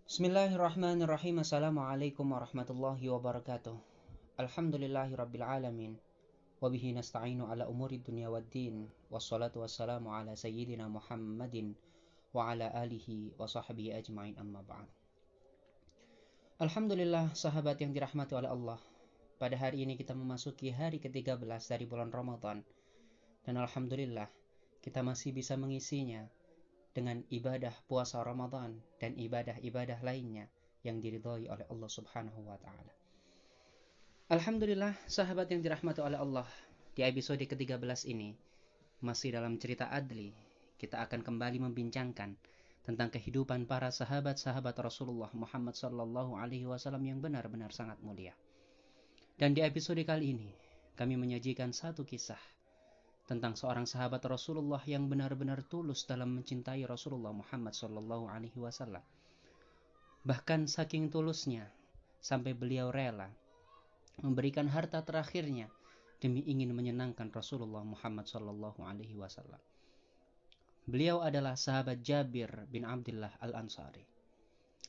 Bismillahirrahmanirrahim. Assalamualaikum warahmatullahi wabarakatuh. Alhamdulillahi rabbil alamin. Wabihi nasta'inu ala umuri dunya waddin. Wassalatu wassalamu ala sayyidina Muhammadin wa ala alihi wa sahbihi ajma'in, amma ba'd. Alhamdulillah, sahabat yang dirahmati oleh Allah. Pada hari ini kita memasuki hari ke-13 dari bulan Ramadan. Dan alhamdulillah, kita masih bisa mengisinya dengan ibadah puasa Ramadan dan ibadah-ibadah lainnya yang diridhoi oleh Allah Subhanahu wa taala. Alhamdulillah, sahabat yang dirahmati oleh Allah, di episode ke-13 ini masih dalam cerita Adli, kita akan kembali membincangkan tentang kehidupan para sahabat-sahabat Rasulullah Muhammad sallallahu alaihi wasallam yang benar-benar sangat mulia. Dan di episode kali ini kami menyajikan satu kisah tentang seorang sahabat Rasulullah yang benar-benar tulus dalam mencintai Rasulullah Muhammad sallallahu alaihi wasallam. Bahkan saking tulusnya sampai beliau rela memberikan harta terakhirnya demi ingin menyenangkan Rasulullah Muhammad sallallahu alaihi wasallam. Beliau adalah sahabat Jabir bin Abdullah Al-Ansari.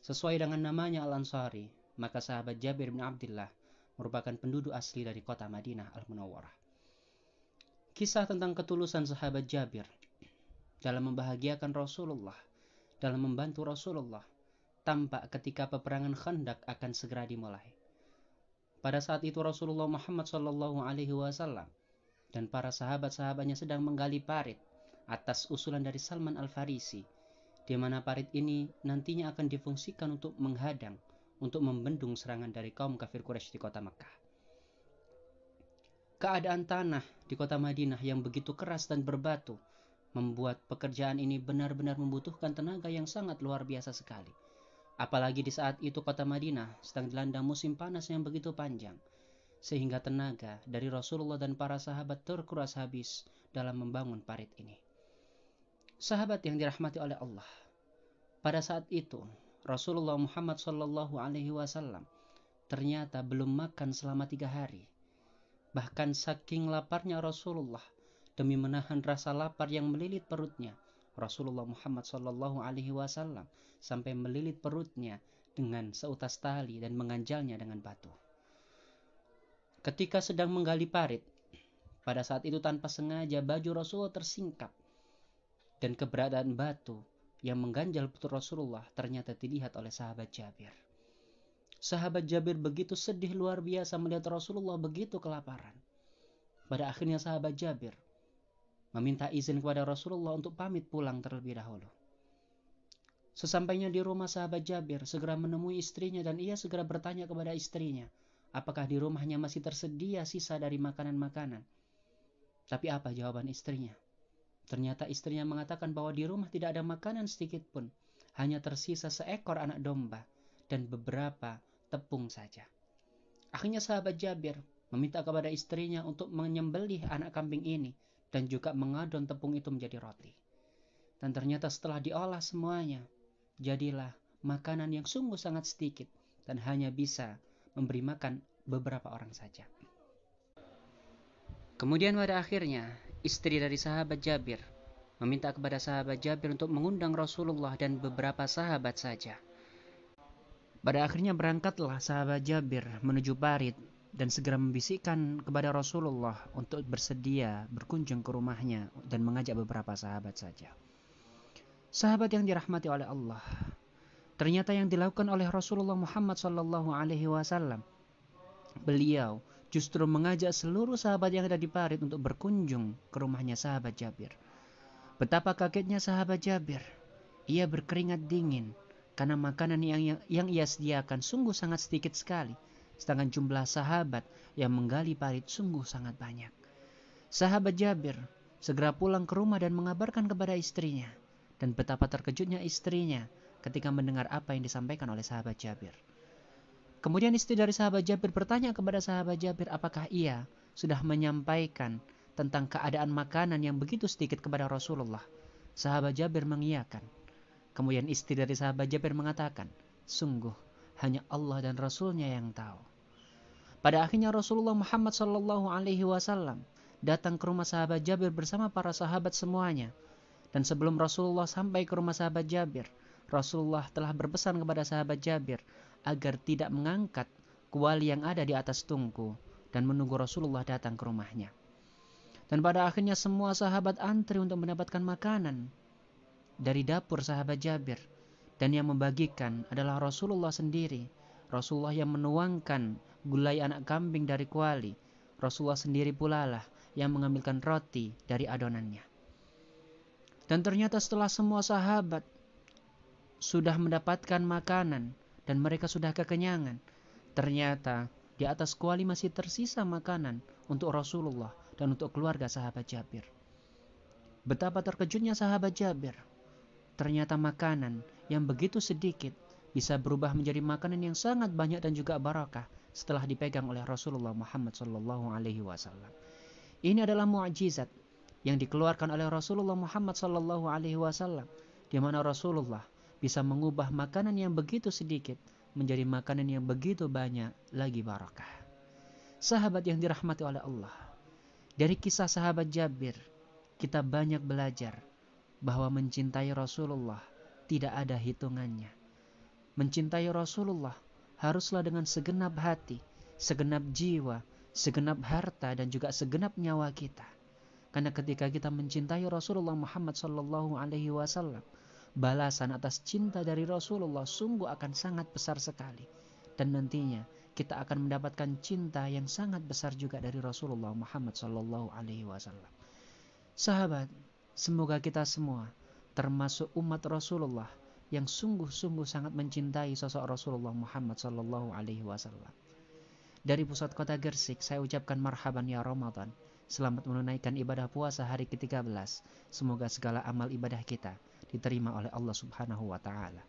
Sesuai dengan namanya Al-Ansari, maka sahabat Jabir bin Abdullah merupakan penduduk asli dari kota Madinah Al-Munawwarah. Kisah tentang ketulusan sahabat Jabir dalam membahagiakan Rasulullah, dalam membantu Rasulullah, tampak ketika peperangan Khandaq akan segera dimulai. Pada saat itu Rasulullah Muhammad sallallahu alaihi wasallam dan para sahabat-sahabatnya sedang menggali parit atas usulan dari Salman Al-Farisi, di mana parit ini nantinya akan difungsikan untuk menghadang, untuk membendung serangan dari kaum kafir Quraisy di kota Makkah. Keadaan tanah di kota Madinah yang begitu keras dan berbatu membuat pekerjaan ini benar-benar membutuhkan tenaga yang sangat luar biasa sekali. Apalagi di saat itu kota Madinah sedang dilanda musim panas yang begitu panjang, sehingga tenaga dari Rasulullah dan para sahabat terkuras habis dalam membangun parit ini. Sahabat yang dirahmati oleh Allah, pada saat itu Rasulullah Muhammad sallallahu alaihi wasallam ternyata belum makan selama 3 hari. Bahkan saking laparnya Rasulullah, demi menahan rasa lapar yang melilit perutnya, Rasulullah Muhammad sallallahu alaihi wasallam sampai melilit perutnya dengan seutas tali dan mengganjalnya dengan batu. Ketika sedang menggali parit, pada saat itu tanpa sengaja baju Rasulullah tersingkap, dan keberadaan batu yang mengganjal perut Rasulullah ternyata dilihat oleh sahabat Jabir. Sahabat Jabir begitu sedih luar biasa melihat Rasulullah begitu kelaparan. Pada akhirnya sahabat Jabir meminta izin kepada Rasulullah untuk pamit pulang terlebih dahulu. Sesampainya di rumah, sahabat Jabir segera menemui istrinya dan ia segera bertanya kepada istrinya, apakah di rumahnya masih tersedia sisa dari makanan-makanan. Tapi apa jawaban istrinya? Ternyata istrinya mengatakan bahwa di rumah tidak ada makanan sedikit pun, hanya tersisa seekor anak domba dan beberapa tepung saja. Akhirnya sahabat Jabir meminta kepada istrinya untuk menyembelih anak kambing ini dan juga mengadon tepung itu menjadi roti. Dan ternyata setelah diolah semuanya, jadilah makanan yang sungguh sangat sedikit dan hanya bisa memberi makan beberapa orang saja. Kemudian pada akhirnya istri dari sahabat Jabir meminta kepada sahabat Jabir untuk mengundang Rasulullah dan beberapa sahabat saja. Pada akhirnya berangkatlah sahabat Jabir menuju parit dan segera membisikkan kepada Rasulullah untuk bersedia berkunjung ke rumahnya dan mengajak beberapa sahabat saja. Sahabat yang dirahmati oleh Allah, ternyata yang dilakukan oleh Rasulullah Muhammad sallallahu alaihi wasallam, beliau justru mengajak seluruh sahabat yang ada di parit untuk berkunjung ke rumahnya sahabat Jabir. Betapa kagetnya sahabat Jabir, ia berkeringat dingin karena makanan yang ia sediakan sungguh sangat sedikit sekali, sedangkan jumlah sahabat yang menggali parit sungguh sangat banyak. Sahabat Jabir segera pulang ke rumah dan mengabarkan kepada istrinya, dan betapa terkejutnya istrinya ketika mendengar apa yang disampaikan oleh sahabat Jabir. Kemudian istri dari sahabat Jabir bertanya kepada sahabat Jabir apakah ia sudah menyampaikan tentang keadaan makanan yang begitu sedikit kepada Rasulullah. Sahabat Jabir mengiyakan. Kemudian istri dari sahabat Jabir mengatakan, sungguh hanya Allah dan Rasulnya yang tahu. Pada akhirnya Rasulullah Muhammad sallallahu alaihi wasallam datang ke rumah sahabat Jabir bersama para sahabat semuanya. Dan sebelum Rasulullah sampai ke rumah sahabat Jabir, Rasulullah telah berpesan kepada sahabat Jabir agar tidak mengangkat kuali yang ada di atas tungku dan menunggu Rasulullah datang ke rumahnya. Dan pada akhirnya semua sahabat antri untuk mendapatkan makanan dari dapur sahabat Jabir. Dan yang membagikan adalah Rasulullah sendiri. Rasulullah yang menuangkan gulai anak kambing dari kuali. Rasulullah sendiri pula lah yang mengambilkan roti dari adonannya. Dan ternyata setelah semua sahabat sudah mendapatkan makanan dan mereka sudah kekenyangan, ternyata di atas kuali masih tersisa makanan untuk Rasulullah dan untuk keluarga sahabat Jabir. Betapa terkejutnya sahabat Jabir. Ternyata makanan yang begitu sedikit bisa berubah menjadi makanan yang sangat banyak dan juga barakah setelah dipegang oleh Rasulullah Muhammad SAW. Ini adalah mukjizat yang dikeluarkan oleh Rasulullah Muhammad SAW, di mana Rasulullah bisa mengubah makanan yang begitu sedikit menjadi makanan yang begitu banyak lagi barakah. Sahabat yang dirahmati oleh Allah, dari kisah sahabat Jabir kita banyak belajar bahwa mencintai Rasulullah tidak ada hitungannya. Mencintai Rasulullah haruslah dengan segenap hati, segenap jiwa, segenap harta dan juga segenap nyawa kita. Karena ketika kita mencintai Rasulullah Muhammad SAW, balasan atas cinta dari Rasulullah sungguh akan sangat besar sekali. Dan nantinya kita akan mendapatkan cinta yang sangat besar juga dari Rasulullah Muhammad SAW. Sahabat, semoga kita semua termasuk umat Rasulullah yang sungguh-sungguh sangat mencintai sosok Rasulullah Muhammad SAW. Dari pusat kota Gersik, saya ucapkan marhaban ya Ramadan. Selamat menunaikan ibadah puasa hari ke-13. Semoga segala amal ibadah kita diterima oleh Allah Subhanahu wa taala.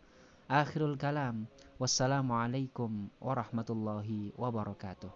Akhirul kalam. Wassalamualaikum warahmatullahi wabarakatuh.